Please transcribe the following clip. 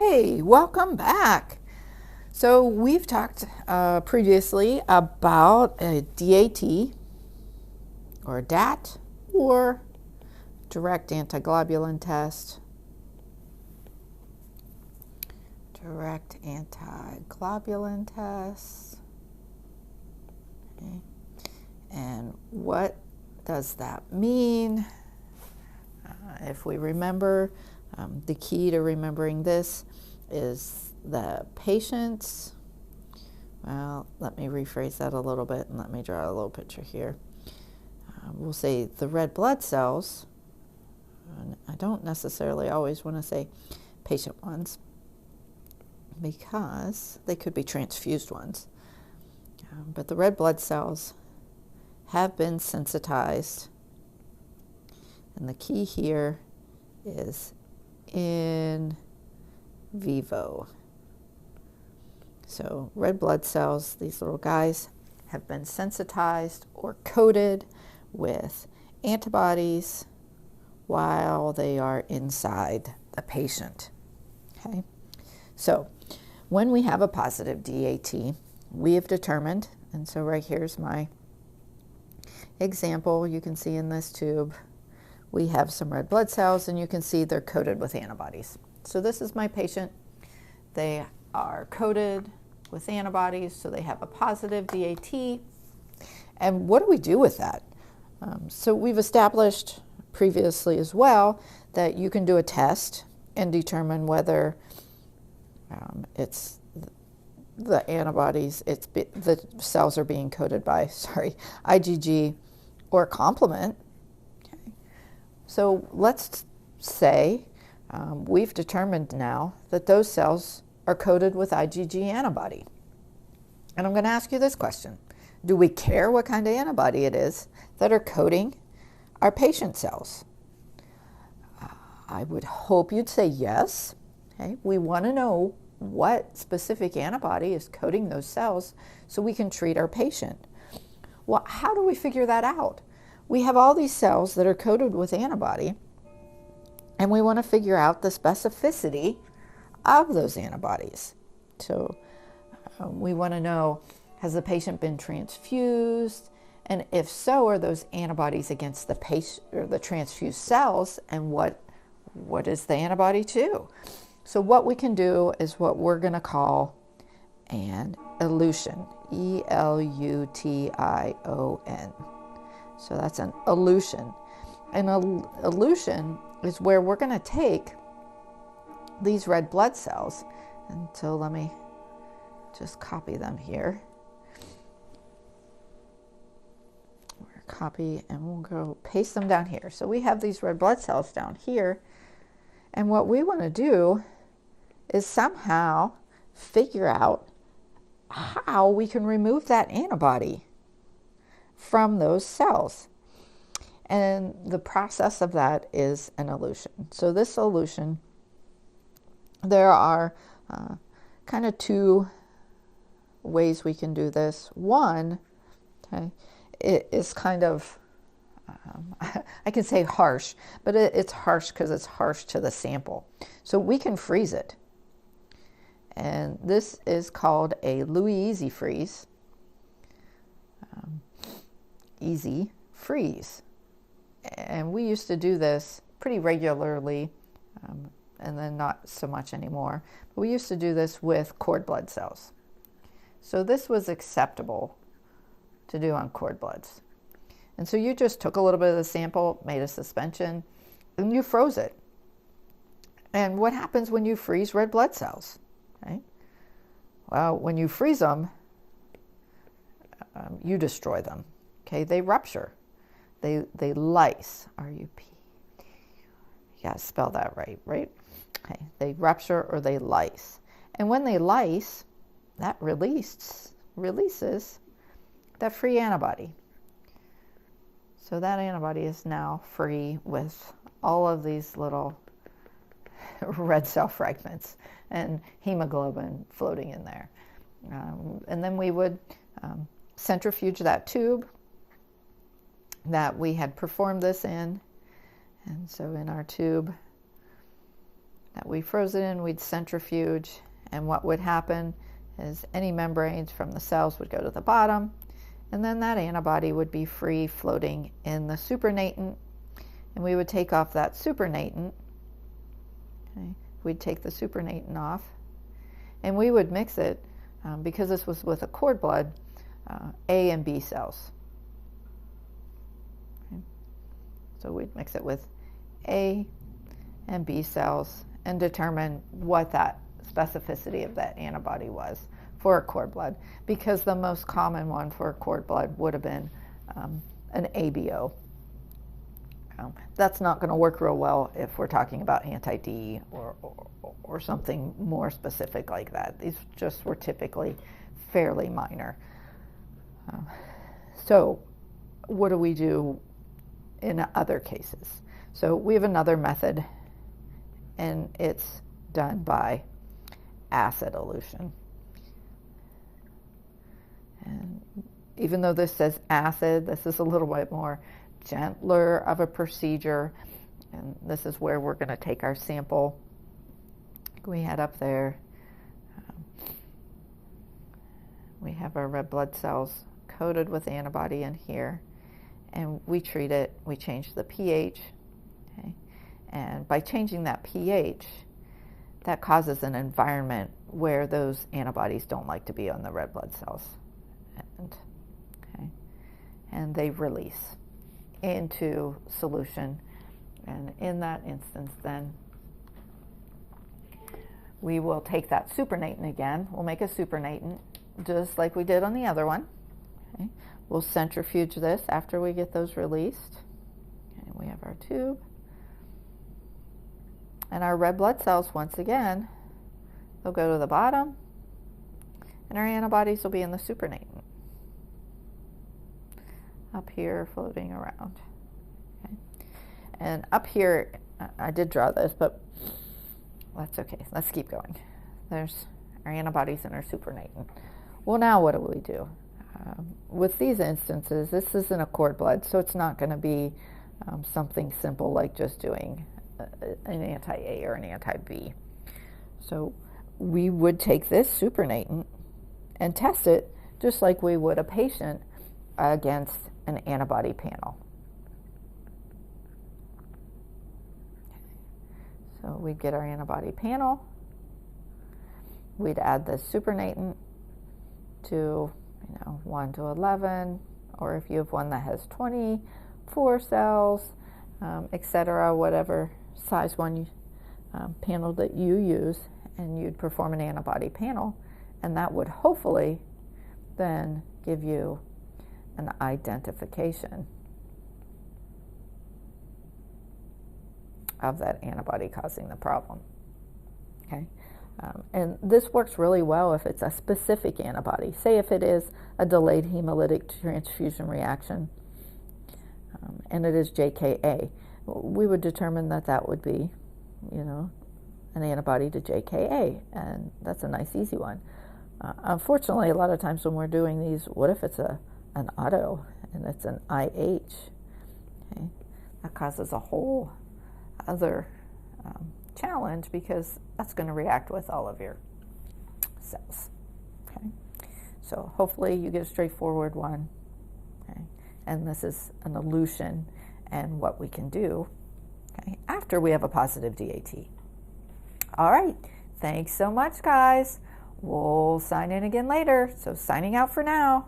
Hey, welcome back. So we've talked previously about a DAT or DAT or direct antiglobulin test. Direct antiglobulin test. Okay. And what does that mean? If we remember, the key to remembering this is the patient's, well, let me rephrase that a little bit and let me draw a little picture here. We'll say the red blood cells, and I don't necessarily always want to say patient ones because they could be transfused ones. But the red blood cells have been sensitized, and the key here is in vivo. So red blood cells, these little guys, have been sensitized or coated with antibodies while they are inside the patient. Okay, so when we have a positive DAT, we have determined, and so right here's my example. You can see in this tube we have some red blood cells, and you can see they're coated with antibodies. So this is my patient. They are coated with antibodies, so they have a positive DAT. And what do we do with that? So we've established previously as well that you can do a test and determine whether it's the antibodies, the cells are being coated by, IgG or complement. Okay. So let's say we've determined now that those cells are coated with IgG antibody. And I'm going to ask you this question. Do we care what kind of antibody it is that are coating our patient cells? I would hope you'd say yes. Okay. We want to know what specific antibody is coating those cells so we can treat our patient. Well, how do we figure that out? We have all these cells that are coated with antibody, and we want to figure out the specificity of those antibodies. So we want to know, has the patient been transfused? And if so, are those antibodies against the patient or the transfused cells? And what is the antibody to? So what we can do is what we're going to call an elution, E-L-U-T-I-O-N. So that's an elution. An elution is where we're going to take these red blood cells, and so let me just copy them here. We're copy, and we'll go paste them down here. So we have these red blood cells down here, and what we want to do is somehow figure out how we can remove that antibody from those cells. And the process of that is an elution. So this elution, there are kind of two ways we can do this. One, okay, it is kind of, I can say harsh, but it's harsh because it's harsh to the sample. So we can freeze it. And this is called a Louis Easy freeze. Easy freeze. And we used to do this pretty regularly, and then not so much anymore. But we used to do this with cord blood cells. So this was acceptable to do on cord bloods. And so you just took a little bit of the sample, made a suspension, and you froze it. And what happens when you freeze red blood cells? Right? Well, when you freeze them, you destroy them. Okay, they rupture. They lyse. R-U-P. You gotta spell that right? Okay, they rupture or they lyse. And when they lyse, that releases that free antibody. So that antibody is now free with all of these little red cell fragments and hemoglobin floating in there. And then we would centrifuge that tube that we had performed this in. And so in our tube, that we froze it in, we'd centrifuge, and what would happen is any membranes from the cells would go to the bottom, and then that antibody would be free floating in the supernatant, and we would take off that supernatant. Okay. We'd take the supernatant off, and we would mix it, because this was with a cord blood, A and B cells. Okay. So we'd mix it with A and B cells and determine what that specificity of that antibody was for a cord blood, because the most common one for a cord blood would have been an ABO. That's not going to work real well if we're talking about anti-D or something more specific like that. These just were typically fairly minor. So what do we do in other cases? So we have another method, and it's done by acid elution. And even though this says acid, this is a little bit more gentler of a procedure, and this is where we're going to take our sample we had up there. We have our red blood cells coated with antibody in here, and we treat it. We change the pH, okay? And by changing that pH, that causes an environment where those antibodies don't like to be on the red blood cells, and they release into solution. And in that instance, then we will take that supernatant again. We'll make a supernatant just like we did on the other one. Okay. We'll centrifuge this after we get those released. Okay. We have our tube. And our red blood cells, once again, they'll go to the bottom, and our antibodies will be in the supernatant up here floating around. Okay. And up here, I did draw this, but that's okay. Let's keep going. There's our antibodies and our supernatant. Well, now what do we do? With these instances, this isn't a cord blood, so it's not going to be something simple like just doing an anti-A or an anti-B. So we would take this supernatant and test it just like we would a patient against an antibody panel. So we'd get our antibody panel. We'd add the supernatant to 1 to 11, or if you have one that has 24 cells, etc., whatever size one panel that you use, and you'd perform an antibody panel, and that would hopefully then give you an identification of that antibody causing the problem. Okay, and this works really well if it's a specific antibody. Say if it is a delayed hemolytic transfusion reaction, and it is JKA, we would determine that that would be, an antibody to JKA, and that's a nice easy one. Unfortunately, a lot of times when we're doing these, what if it's an auto and it's an IH? Okay, that causes a whole other challenge, because that's going to react with all of your cells. Okay, so hopefully you get a straightforward one. Okay, and this is an elution and what we can do, okay, after we have a positive DAT. All right, thanks so much, guys. We'll sign in again later. So signing out for now.